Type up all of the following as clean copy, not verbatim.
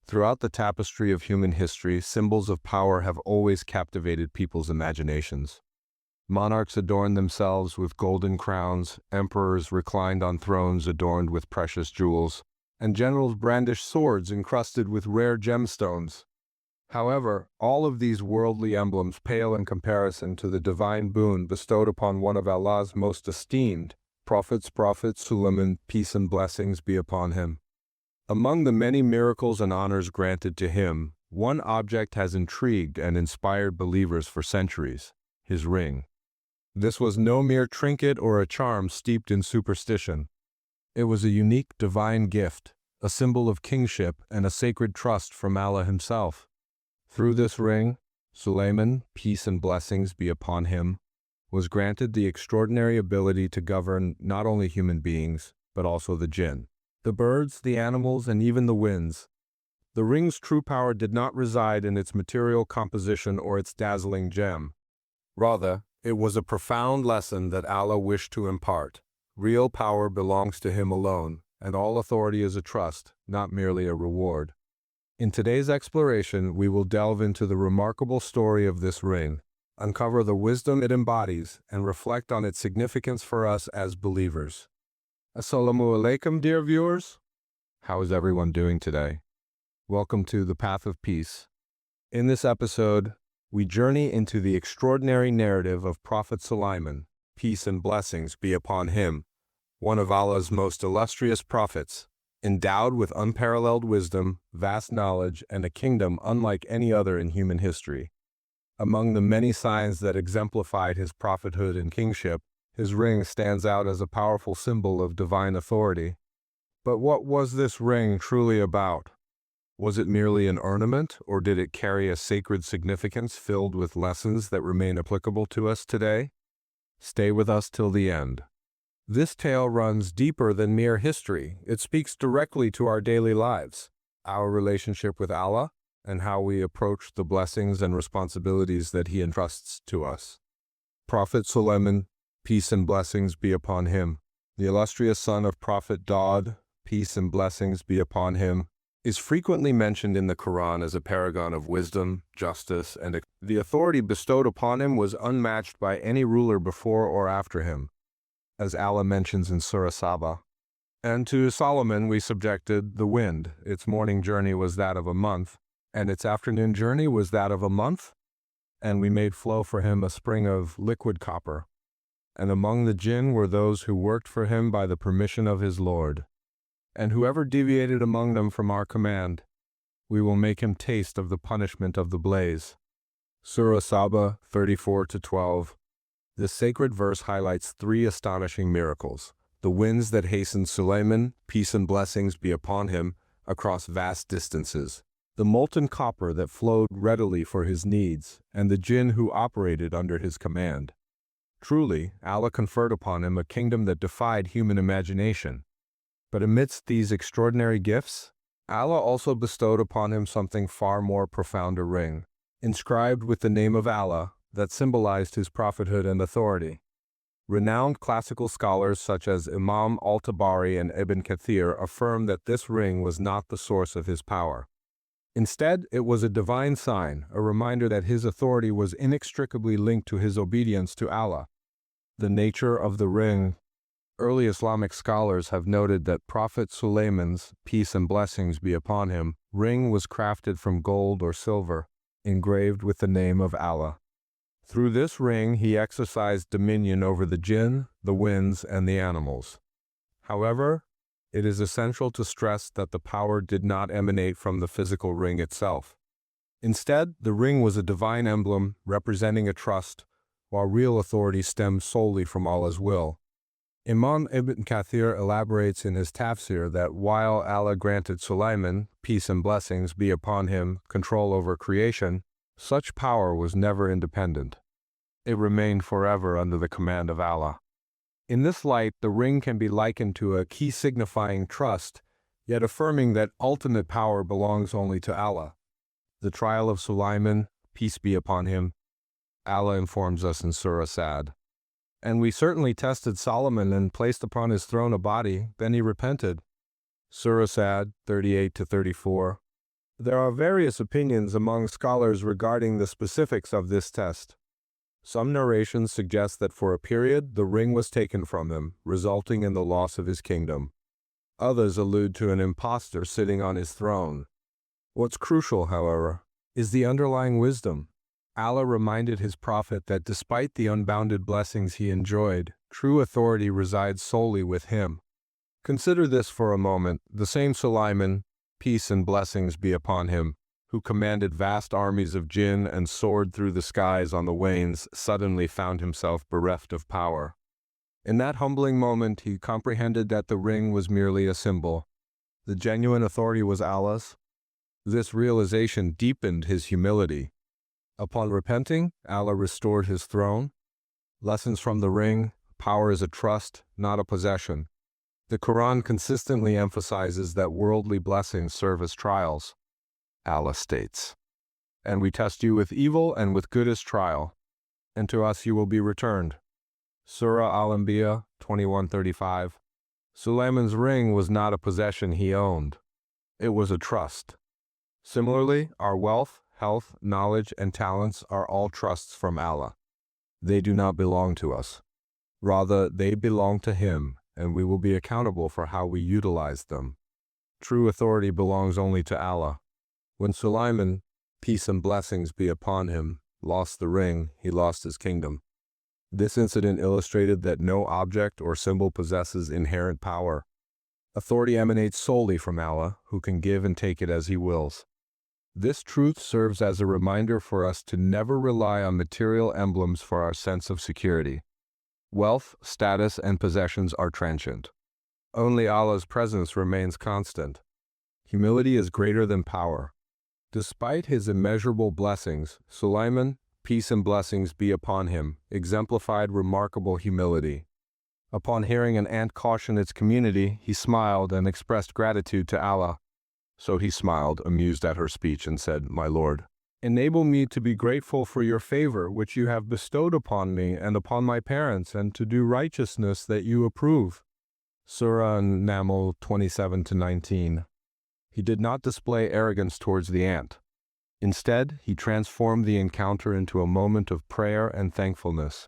Throughout the tapestry of human history, symbols of power have always captivated people's imaginations. Monarchs adorned themselves with golden crowns, emperors reclined on thrones adorned with precious jewels, and generals brandished swords encrusted with rare gemstones. However, all of these worldly emblems pale in comparison to the divine boon bestowed upon one of Allah's most esteemed prophets, Prophet Sulaiman, peace and blessings be upon him. Among the many miracles and honors granted to him, one object has intrigued and inspired believers for centuries: his ring. This was no mere trinket or a charm steeped in superstition. It was a unique divine gift, a symbol of kingship and a sacred trust from Allah himself. Through this ring, Sulaiman, peace and blessings be upon him, was granted the extraordinary ability to govern not only human beings, but also the jinn, the birds, the animals, and even the winds. The ring's true power did not reside in its material composition or its dazzling gem. Rather, it was a profound lesson that Allah wished to impart. Real power belongs to Him alone, and all authority is a trust, not merely a reward. In today's exploration, we will delve into the remarkable story of this ring, uncover the wisdom it embodies, and reflect on its significance for us as believers. Assalamu alaikum, dear viewers. How is everyone doing today? Welcome to The Path of Peace. In this episode, we journey into the extraordinary narrative of Prophet Sulaiman, peace and blessings be upon him, one of Allah's most illustrious prophets, endowed with unparalleled wisdom, vast knowledge, and a kingdom unlike any other in human history. Among the many signs that exemplified his prophethood and kingship, his ring stands out as a powerful symbol of divine authority. But what was this ring truly about? Was it merely an ornament, or did it carry a sacred significance filled with lessons that remain applicable to us today? Stay with us till the end. This tale runs deeper than mere history. It speaks directly to our daily lives, our relationship with Allah, and how we approach the blessings and responsibilities that He entrusts to us. Prophet Sulaiman, peace and blessings be upon him, the illustrious son of Prophet Daud, peace and blessings be upon him, is frequently mentioned in the Quran as a paragon of wisdom, justice, and the authority bestowed upon him was unmatched by any ruler before or after him, as Allah mentions in Surah Saba. And to Solomon we subjected the wind. Its morning journey was that of a month, and its afternoon journey was that of a month. And we made flow for him a spring of liquid copper. And among the jinn were those who worked for him by the permission of his Lord. And whoever deviated among them from our command, we will make him taste of the punishment of the blaze. Surah Saba 34-12. This sacred verse highlights three astonishing miracles: the winds that hastened Sulaiman, peace and blessings be upon him, across vast distances, the molten copper that flowed readily for his needs, and the jinn who operated under his command. Truly, Allah conferred upon him a kingdom that defied human imagination. But amidst these extraordinary gifts, Allah also bestowed upon him something far more profound: a ring, inscribed with the name of Allah, that symbolized his prophethood and authority. Renowned classical scholars such as Imam al-Tabari and Ibn Kathir affirm that this ring was not the source of his power. Instead, it was a divine sign, a reminder that his authority was inextricably linked to his obedience to Allah. The nature of the ring. Early Islamic scholars have noted that Prophet Sulaiman's, peace and blessings be upon him, ring was crafted from gold or silver, engraved with the name of Allah. Through this ring he exercised dominion over the jinn, the winds, and the animals. However, it is essential to stress that the power did not emanate from the physical ring itself. Instead, the ring was a divine emblem representing a trust, while real authority stemmed solely from Allah's will. Imam Ibn Kathir elaborates in his tafsir that while Allah granted Sulaiman, peace and blessings be upon him, control over creation, such power was never independent. It remained forever under the command of Allah. In this light, the ring can be likened to a key signifying trust, yet affirming that ultimate power belongs only to Allah. The trial of Sulaiman, peace be upon him, Allah informs us in Surah Sad. And we certainly tested Solomon and placed upon his throne a body, then he repented. Surah Sad 38-34. There are various opinions among scholars regarding the specifics of this test. Some narrations suggest that for a period the ring was taken from him, resulting in the loss of his kingdom. Others allude to an impostor sitting on his throne. What's crucial, however, is the underlying wisdom. Allah reminded his prophet that despite the unbounded blessings he enjoyed, true authority resides solely with him. Consider this for a moment. The same Sulaiman, peace and blessings be upon him, who commanded vast armies of jinn and soared through the skies on the wings, suddenly found himself bereft of power. In that humbling moment, he comprehended that the ring was merely a symbol. The genuine authority was Allah's. This realization deepened his humility. Upon repenting, Allah restored his throne. Lessons from the ring: power is a trust, not a possession. The Quran consistently emphasizes that worldly blessings serve as trials. Allah states, "And we test you with evil and with good as trial, and to us you will be returned." Surah Al-Anbiya 21:35. Sulaiman's ring was not a possession he owned. It was a trust. Similarly, our wealth, health, knowledge, and talents are all trusts from Allah. They do not belong to us. Rather, they belong to Him, and we will be accountable for how we utilize them. True authority belongs only to Allah. When Sulaiman, peace and blessings be upon him, lost the ring, he lost his kingdom. This incident illustrated that no object or symbol possesses inherent power. Authority emanates solely from Allah, who can give and take it as He wills. This truth serves as a reminder for us to never rely on material emblems for our sense of security. Wealth, status, and possessions are transient. Only Allah's presence remains constant. Humility is greater than power. Despite his immeasurable blessings, Sulaiman, peace and blessings be upon him, exemplified remarkable humility. Upon hearing an ant caution its community, he smiled and expressed gratitude to Allah. So he smiled, amused at her speech, and said, "My Lord, enable me to be grateful for your favor which you have bestowed upon me and upon my parents, and to do righteousness that you approve." Surah An-Naml 27-19. He did not display arrogance towards the ant. Instead, he transformed the encounter into a moment of prayer and thankfulness.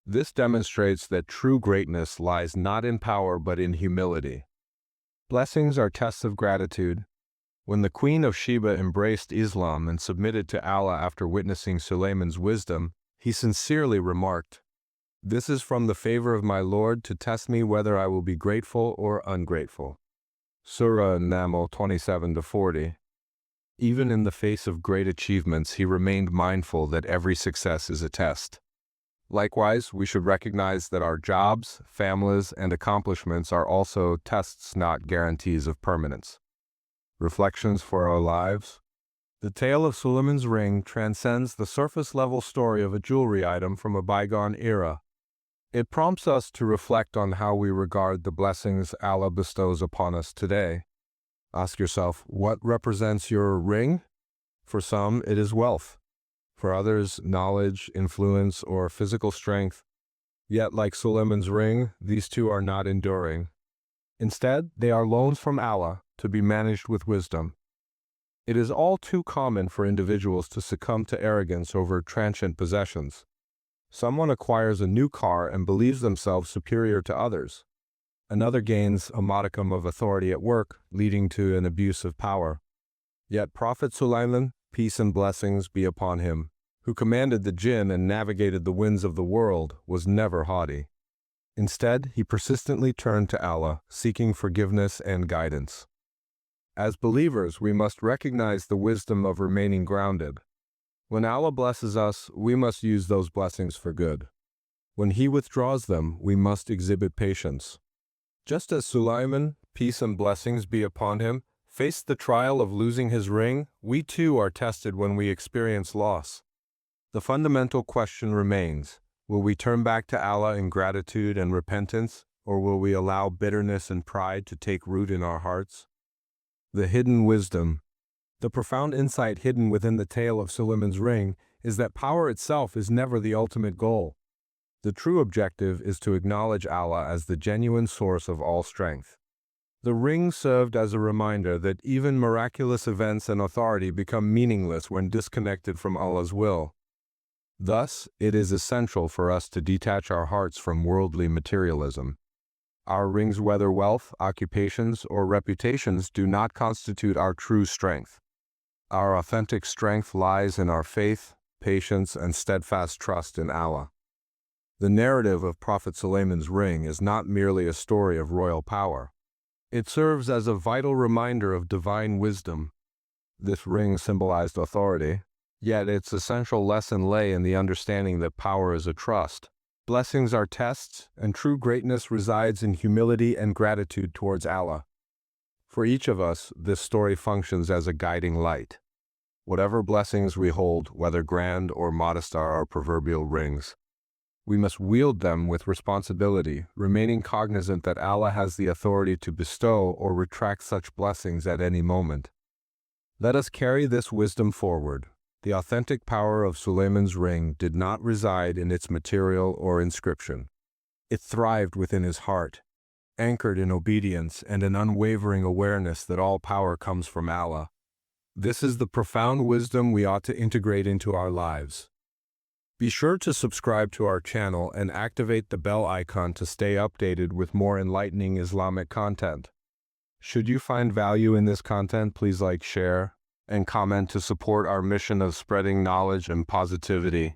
This demonstrates that true greatness lies not in power but in humility. Blessings are tests of gratitude. When the Queen of Sheba embraced Islam and submitted to Allah after witnessing Sulaiman's wisdom, he sincerely remarked, "This is from the favor of my Lord to test me whether I will be grateful or ungrateful." Surah An-Naml 27-40. Even in the face of great achievements, he remained mindful that every success is a test. Likewise, we should recognize that our jobs, families, and accomplishments are also tests, not guarantees of permanence. Reflections for our lives. The tale of Sulaiman's ring transcends the surface-level story of a jewelry item from a bygone era. It prompts us to reflect on how we regard the blessings Allah bestows upon us today. Ask yourself, what represents your ring? For some, it is wealth. For others, knowledge, influence, or physical strength. Yet, like Sulaiman's ring, these two are not enduring. Instead, they are loans from Allah to be managed with wisdom. It is all too common for individuals to succumb to arrogance over transient possessions. Someone acquires a new car and believes themselves superior to others. Another gains a modicum of authority at work, leading to an abuse of power. Yet Prophet Sulaiman, peace and blessings be upon him, who commanded the jinn and navigated the winds of the world, was never haughty. Instead, he persistently turned to Allah, seeking forgiveness and guidance. As believers, we must recognize the wisdom of remaining grounded. When Allah blesses us, we must use those blessings for good. When He withdraws them, we must exhibit patience. Just as Sulaiman, peace and blessings be upon him, faced the trial of losing his ring, we too are tested when we experience loss. The fundamental question remains, will we turn back to Allah in gratitude and repentance, or will we allow bitterness and pride to take root in our hearts? The hidden wisdom. The profound insight hidden within the tale of Sulaiman's ring is that power itself is never the ultimate goal. The true objective is to acknowledge Allah as the genuine source of all strength. The ring served as a reminder that even miraculous events and authority become meaningless when disconnected from Allah's will. Thus, it is essential for us to detach our hearts from worldly materialism. Our rings, whether wealth, occupations, or reputations, do not constitute our true strength. Our authentic strength lies in our faith, patience, and steadfast trust in Allah. The narrative of Prophet Sulaiman's ring is not merely a story of royal power. It serves as a vital reminder of divine wisdom. This ring symbolized authority, yet its essential lesson lay in the understanding that power is a trust. Blessings are tests, and true greatness resides in humility and gratitude towards Allah. For each of us, this story functions as a guiding light. Whatever blessings we hold, whether grand or modest, are our proverbial rings. We must wield them with responsibility, remaining cognizant that Allah has the authority to bestow or retract such blessings at any moment. Let us carry this wisdom forward. The authentic power of Sulaiman's ring did not reside in its material or inscription. It thrived within his heart, anchored in obedience and an unwavering awareness that all power comes from Allah. This is the profound wisdom we ought to integrate into our lives. Be sure to subscribe to our channel and activate the bell icon to stay updated with more enlightening Islamic content. Should you find value in this content, please like, share, and comment to support our mission of spreading knowledge and positivity.